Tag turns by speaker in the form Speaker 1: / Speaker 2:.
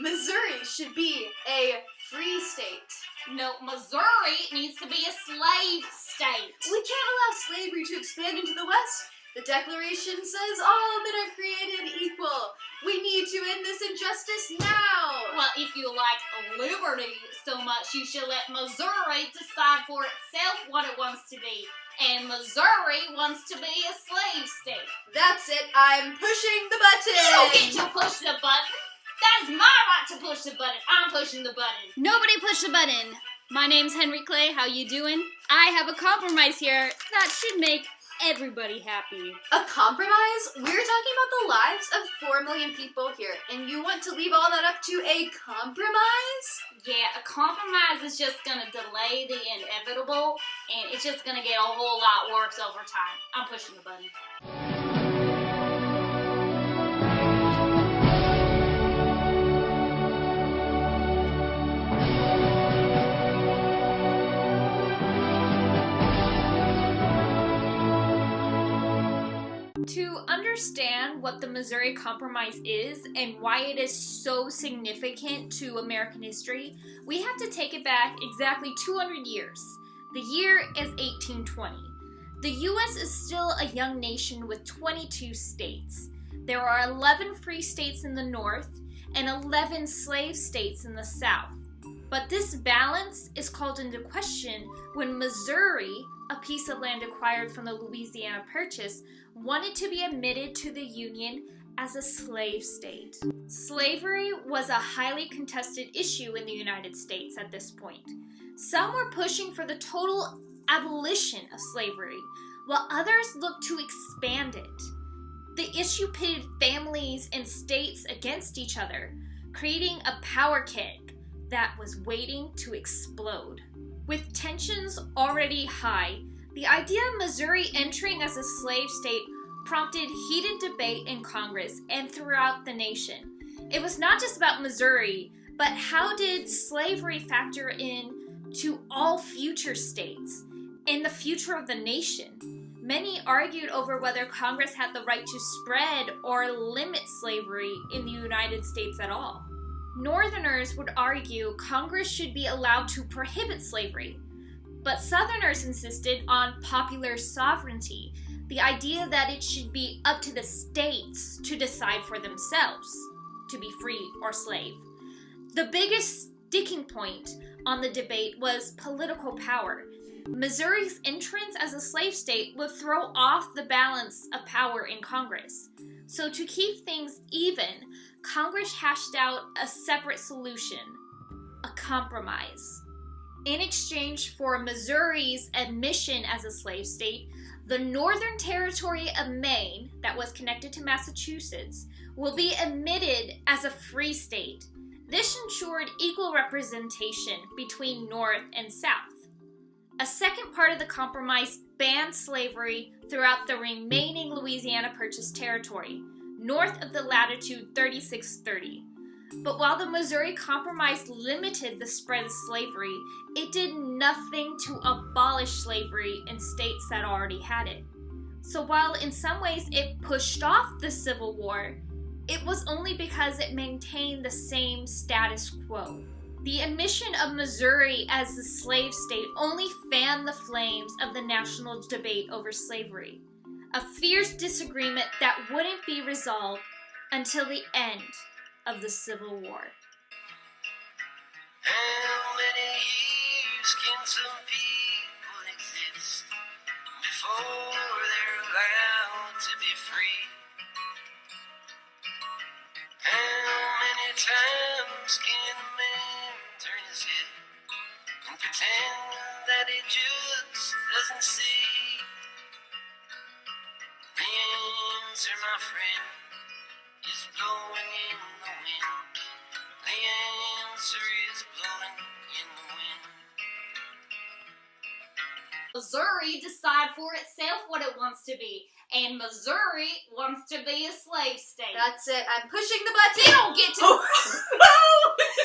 Speaker 1: Missouri should be a free state.
Speaker 2: No, Missouri needs to be a slave state.
Speaker 1: We can't allow slavery to expand into the West. The Declaration says all men are created equal. We need to end this injustice now.
Speaker 2: Well, if you like liberty so much, you should let Missouri decide for itself what it wants to be. And Missouri wants to be a slave state.
Speaker 1: That's it. I'm pushing the button.
Speaker 2: You don't get to push the button. That is my right to push the button. I'm pushing the button.
Speaker 3: Nobody push the button. My name's Henry Clay. How you doing? I have a compromise here that should make everybody happy.
Speaker 1: A compromise? We're talking about the lives of 4 million people here, and you want to leave all that up to a compromise?
Speaker 2: Yeah, a compromise is just gonna delay the inevitable, and it's just gonna get a whole lot worse over time. I'm pushing the button.
Speaker 3: To understand what the Missouri Compromise is and why it is so significant to American history, we have to take it back exactly 200 years. The year is 1820. The U.S. is still a young nation with 22 states. There are 11 free states in the north and 11 slave states in the south. But this balance is called into question when Missouri, a piece of land acquired from the Louisiana Purchase, wanted to be admitted to the Union as a slave state. Slavery was a highly contested issue in the United States at this point. Some were pushing for the total abolition of slavery, while others looked to expand it. The issue pitted families and states against each other, creating a power keg that was waiting to explode. With tensions already high, the idea of Missouri entering as a slave state prompted heated debate in Congress and throughout the nation. It was not just about Missouri, but how did slavery factor in to all future states and the future of the nation? Many argued over whether Congress had the right to spread or limit slavery in the United States at all. Northerners would argue Congress should be allowed to prohibit slavery, but Southerners insisted on popular sovereignty, the idea that it should be up to the states to decide for themselves to be free or slave. The biggest sticking point on the debate was political power. Missouri's entrance as a slave state would throw off the balance of power in Congress. So to keep things even, Congress hashed out a separate solution, a compromise. In exchange for Missouri's admission as a slave state, the Northern Territory of Maine, that was connected to Massachusetts, will be admitted as a free state. This ensured equal representation between North and South. A second part of the compromise banned slavery throughout the remaining Louisiana Purchase territory, north of the latitude 3630. But while the Missouri Compromise limited the spread of slavery, it did nothing to abolish slavery in states that already had it. So while in some ways it pushed off the Civil War, it was only because it maintained the same status quo. The admission of Missouri as a slave state only fanned the flames of the national debate over slavery, a fierce disagreement that wouldn't be resolved until the end of the Civil War.
Speaker 4: How many years can some people exist before they're allowed to be free? How many times can a man turn his head and pretend that he just doesn't see? The answer, my friend, is blowing in the wind. The answer is blowing in the wind.
Speaker 2: Missouri decide for itself what it wants to be, and Missouri wants to be a slave state.
Speaker 1: That's it. I'm pushing the button.
Speaker 2: You don't get to.
Speaker 1: Oh.